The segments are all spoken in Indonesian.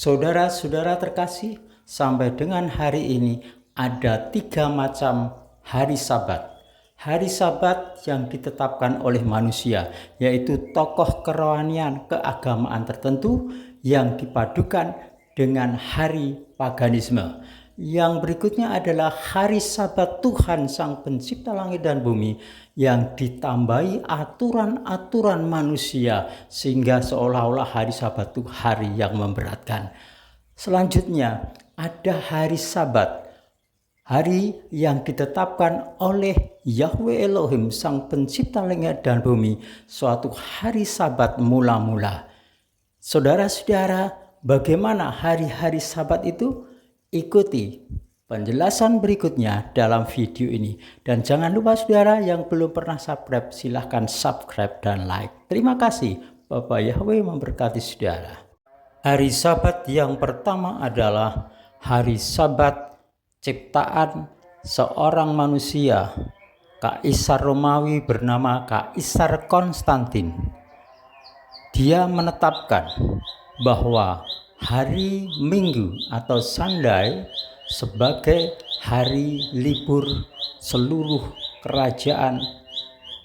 Saudara-saudara terkasih, sampai dengan hari ini ada 3 macam hari Sabat. Hari Sabat yang ditetapkan oleh manusia, yaitu tokoh kerohanian keagamaan tertentu yang dipadukan dengan hari paganisme. Yang berikutnya adalah hari Sabat Tuhan Sang Pencipta langit dan bumi yang ditambahi aturan-aturan manusia sehingga seolah-olah hari Sabat itu hari yang memberatkan. Selanjutnya ada hari Sabat, hari yang ditetapkan oleh Yahweh Elohim Sang Pencipta langit dan bumi, suatu hari Sabat mula-mula. Saudara-saudara, bagaimana hari-hari Sabat itu? Ikuti penjelasan berikutnya dalam video ini. Dan jangan lupa saudara yang belum pernah subscribe, silahkan subscribe dan like. Terima kasih. Bapak Yahweh memberkati saudara. Hari Sabat yang pertama adalah hari Sabat ciptaan seorang manusia, Kaisar Romawi bernama Kaisar Konstantin. Dia menetapkan bahwa hari Minggu atau Sunday sebagai hari libur seluruh kerajaan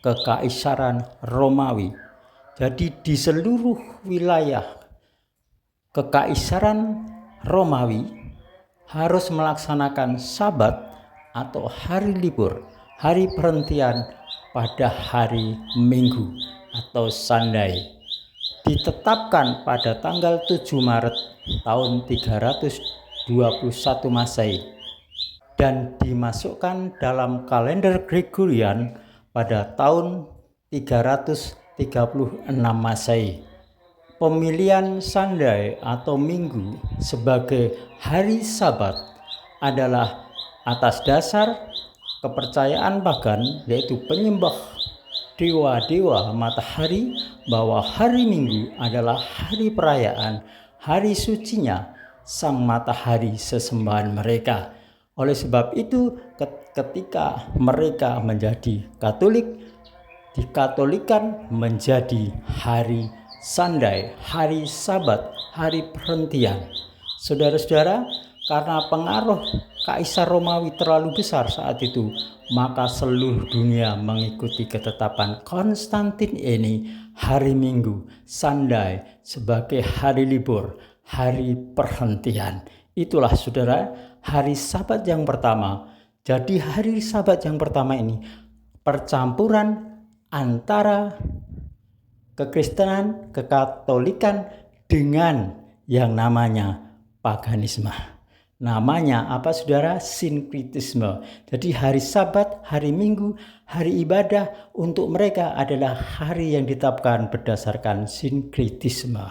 Kekaisaran Romawi. Jadi di seluruh wilayah Kekaisaran Romawi harus melaksanakan Sabat atau hari libur, hari perhentian pada hari Minggu atau Sunday. Ditetapkan pada tanggal 7 Maret tahun 321 Masehi dan dimasukkan dalam kalender Gregorian pada tahun 336 Masehi. Pemilihan Sunday atau Minggu sebagai hari Sabat adalah atas dasar kepercayaan pagan, yaitu penyembah dewa-dewa matahari, bahwa hari Minggu adalah hari perayaan, hari sucinya sang matahari sesembahan mereka. Oleh sebab itu ketika mereka menjadi Katolik, dikatolikan menjadi hari Sunday, hari Sabat, hari perhentian. Saudara-saudara, karena pengaruh Kaisar Romawi terlalu besar saat itu, maka seluruh dunia mengikuti ketetapan Konstantin ini, hari Minggu, Sunday, sebagai hari libur, hari perhentian. Itulah saudara, hari Sabat yang pertama. Jadi hari Sabat yang pertama ini percampuran antara kekristenan, kekatolikan dengan yang namanya paganisme. Namanya apa saudara? Sinkretisme. Jadi hari Sabat, hari Minggu, hari ibadah untuk mereka adalah hari yang ditetapkan berdasarkan sinkretisme.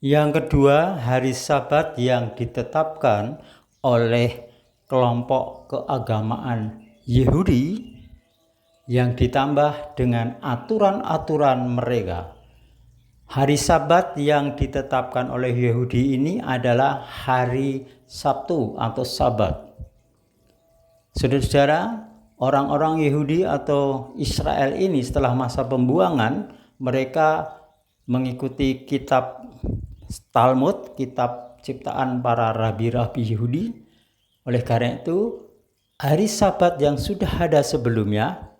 Yang kedua, hari Sabat yang ditetapkan oleh kelompok keagamaan Yahudi yang ditambah dengan aturan-aturan mereka. Hari Sabat yang ditetapkan oleh Yahudi ini adalah hari Sabtu atau Sabat. Saudara-saudara, orang-orang Yahudi atau Israel ini setelah masa pembuangan, mereka mengikuti kitab Talmud, kitab ciptaan para rabi-rabi Yahudi. Oleh karena itu, hari Sabat yang sudah ada sebelumnya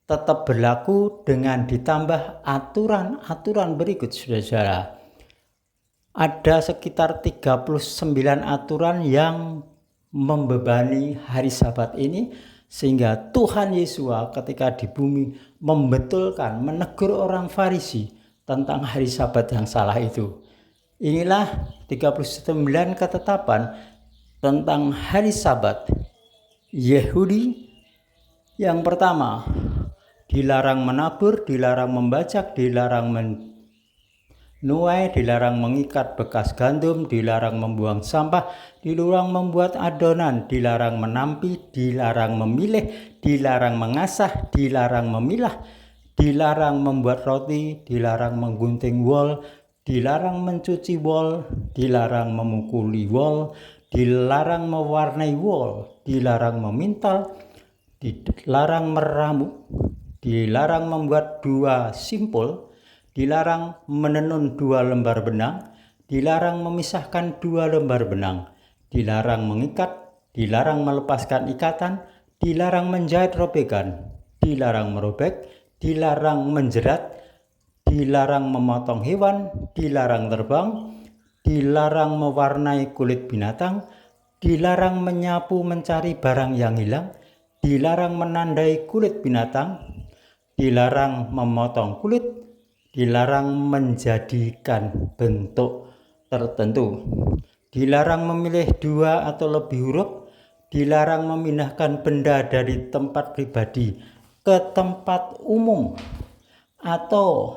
tetap berlaku dengan ditambah aturan-aturan berikut, saudara-saudara. Ada sekitar 39 aturan yang membebani hari Sabat ini, sehingga Tuhan Yesus ketika di bumi membetulkan, menegur orang Farisi tentang hari Sabat yang salah itu. Inilah 39 ketetapan tentang hari Sabat Yahudi. Yang pertama, dilarang menabur, dilarang membajak, dilarang menuai, dilarang mengikat bekas gandum, dilarang membuang sampah, dilarang membuat adonan, dilarang menampi, dilarang memilih, dilarang mengasah, dilarang memilah, dilarang membuat roti, dilarang menggunting wol, dilarang mencuci wol, dilarang memukuli wol, dilarang mewarnai wol, dilarang memintal, dilarang meramu, dilarang membuat 2 simpul, dilarang menenun 2 lembar benang, dilarang memisahkan dua lembar benang, dilarang mengikat, dilarang melepaskan ikatan, dilarang menjahit robekan, dilarang merobek, dilarang menjerat, dilarang memotong hewan, dilarang terbang, dilarang mewarnai kulit binatang, dilarang menyapu mencari barang yang hilang, dilarang menandai kulit binatang, dilarang memotong kulit, dilarang menjadikan bentuk tertentu, dilarang memilih dua atau lebih huruf, dilarang memindahkan benda dari tempat pribadi ke tempat umum atau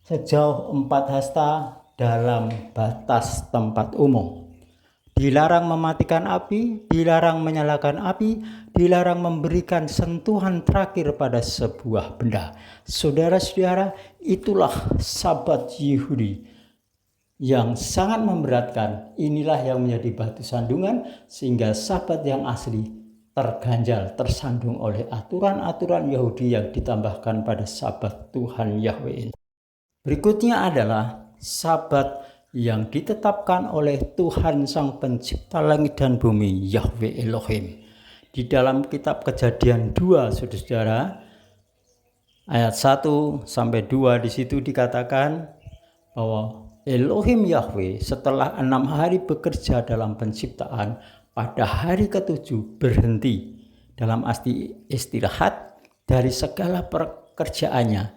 sejauh 4 hasta dalam batas tempat umum. Dilarang mematikan api, dilarang menyalakan api, dilarang memberikan sentuhan terakhir pada sebuah benda. Saudara-saudara, itulah Sabat Yahudi yang sangat memberatkan. Inilah yang menjadi batu sandungan sehingga Sabat yang asli terganjal, tersandung oleh aturan-aturan Yahudi yang ditambahkan pada Sabat Tuhan Yahweh ini. Berikutnya adalah Sabat yang ditetapkan oleh Tuhan Sang Pencipta langit dan bumi, Yahweh Elohim. Di dalam kitab Kejadian 2, saudara-saudara, ayat 1 sampai 2 di situ dikatakan bahwa Elohim Yahweh setelah 6 hari bekerja dalam penciptaan, pada hari ke-7 berhenti dalam arti istirahat dari segala pekerjaannya,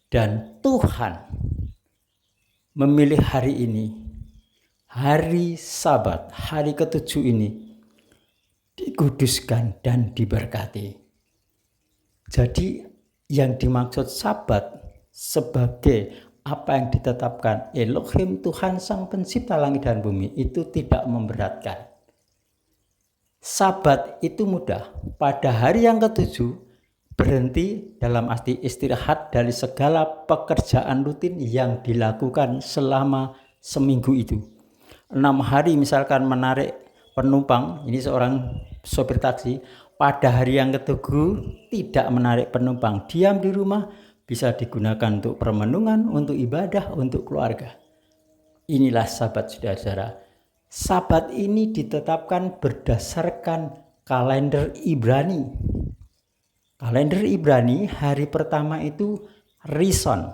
dan Tuhan memilih hari ini, hari Sabat, hari ke-7 ini dikuduskan dan diberkati. Jadi yang dimaksud Sabat sebagai apa yang ditetapkan Elohim Tuhan Sang Pencipta langit dan bumi itu tidak memberatkan. Sabat itu mudah. Pada hari yang ke-7 berhenti dalam arti istirahat dari segala pekerjaan rutin yang dilakukan selama seminggu itu. 6 hari misalkan menarik penumpang, ini seorang sopir taksi, pada hari yang ke-7 tidak menarik penumpang, diam di rumah, bisa digunakan untuk permenungan, untuk ibadah, untuk keluarga. Inilah Sabat, saudara-saudara. Sabat ini ditetapkan berdasarkan kalender Ibrani. Kalender Ibrani hari pertama itu Rison.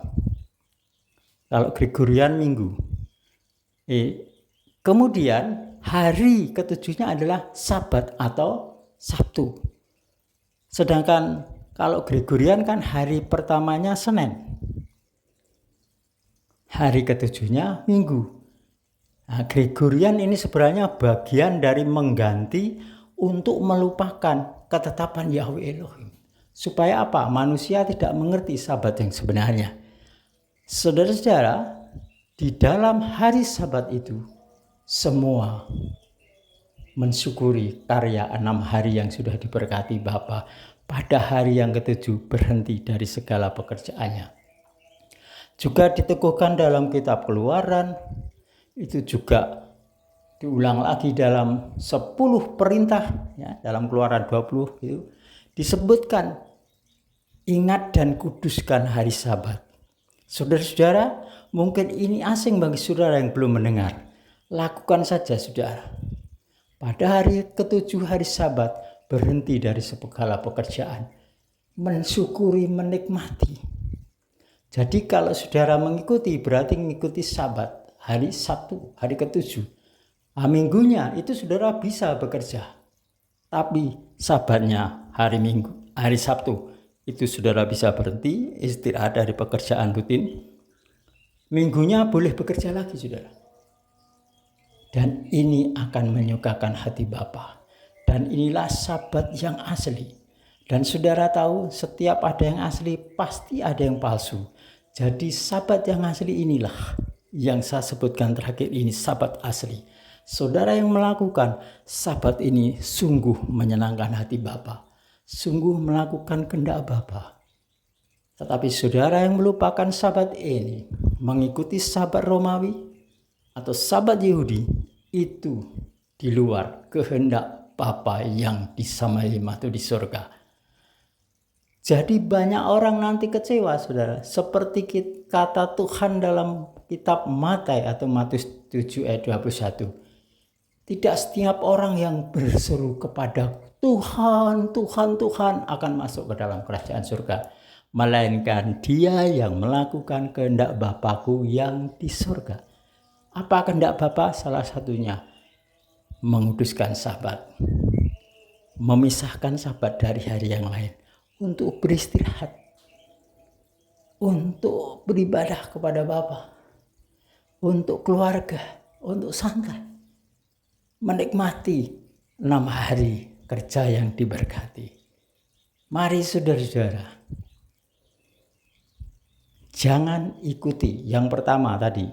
Kalau Gregorian minggu. Kemudian hari ke-7-nya adalah Sabat atau Sabtu. Sedangkan kalau Gregorian kan hari pertamanya Senin. Hari ke-7-nya Minggu. Nah, Gregorian ini sebenarnya bagian dari mengganti untuk melupakan ketetapan Yahweh Elohim. Supaya apa? Manusia tidak mengerti Sabat yang sebenarnya. Saudara-saudara, di dalam hari Sabat itu semua mensyukuri karya 6 hari yang sudah diberkati Bapa. Pada hari yang ke-7 berhenti dari segala pekerjaannya. Juga diteguhkan dalam kitab Keluaran, itu juga diulang lagi dalam 10 perintah, ya, dalam Keluaran 20 itu disebutkan ingat dan kuduskan hari Sabat. Saudara-saudara, mungkin ini asing bagi saudara yang belum mendengar. Lakukan saja, saudara. Pada hari ke-7 hari Sabat berhenti dari segala pekerjaan, mensyukuri, menikmati. Jadi kalau saudara mengikuti berarti mengikuti Sabat, hari Sabtu, hari ke-7. Minggunya itu saudara bisa bekerja. Tapi Sabatnya hari Minggu, hari Sabtu, itu saudara bisa berhenti, istirahat dari pekerjaan rutin. Minggunya boleh bekerja lagi, saudara. Dan ini akan menyukakan hati Bapa. Dan inilah Sabat yang asli. Dan saudara tahu setiap ada yang asli pasti ada yang palsu. Jadi Sabat yang asli inilah yang saya sebutkan terakhir ini, Sabat asli. Saudara yang melakukan Sabat ini sungguh menyenangkan hati Bapa. Sungguh melakukan kehendak Bapa. Tetapi saudara yang melupakan Sabat ini, mengikuti Sabat Romawi atau Sabat Yahudi, itu di luar kehendak Bapa yang di Samaim atau di surga. Jadi banyak orang nanti kecewa, saudara. Seperti kata Tuhan dalam kitab Matius atau Matius 7 ayat 21. Tidak setiap orang yang berseru kepada Tuhan, Tuhan, Tuhan akan masuk ke dalam kerajaan surga, melainkan dia yang melakukan kehendak Bapakku yang di surga. Apa kehendak Bapa? Salah satunya menguduskan Sabat, memisahkan Sabat dari hari yang lain untuk beristirahat, untuk beribadah kepada Bapa, untuk keluarga, untuk santai, menikmati 6 hari kerja yang diberkati. Mari saudara-saudara, jangan ikuti yang pertama tadi.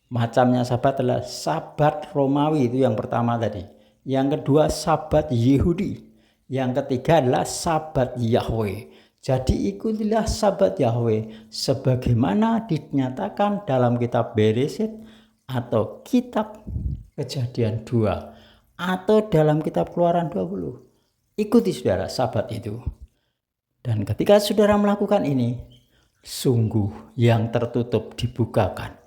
Macamnya Sabat adalah Sabat Romawi, itu yang pertama tadi. Yang kedua Sabat Yahudi. Yang ketiga adalah Sabat Yahweh. Jadi ikutilah Sabat Yahweh sebagaimana dinyatakan dalam kitab Beresyit atau kitab Kejadian 2 atau dalam kitab Keluaran 20. Ikuti saudara Sabat itu. Dan ketika saudara melakukan ini, sungguh yang tertutup dibukakan.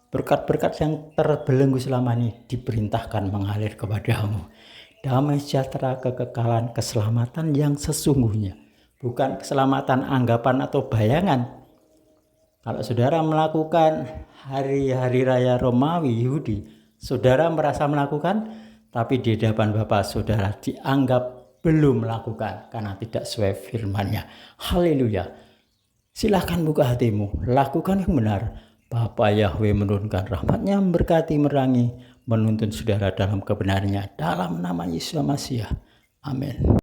Berkat-berkat yang terbelenggu selama ini diperintahkan mengalir kepadamu. Damai sejahtera, kekekalan, keselamatan yang sesungguhnya. Bukan keselamatan anggapan atau bayangan. Kalau saudara melakukan hari-hari raya Romawi Yahudi, saudara merasa melakukan, tapi di hadapan Bapa saudara dianggap belum melakukan karena tidak sesuai firman-Nya. Haleluya. Silahkan buka hatimu, lakukan yang benar. Bapa Yahweh menurunkan rahmat-Nya, memberkati, menerangi, menuntun saudara dalam kebenarannya. Dalam nama Yesus Masiah. Amin.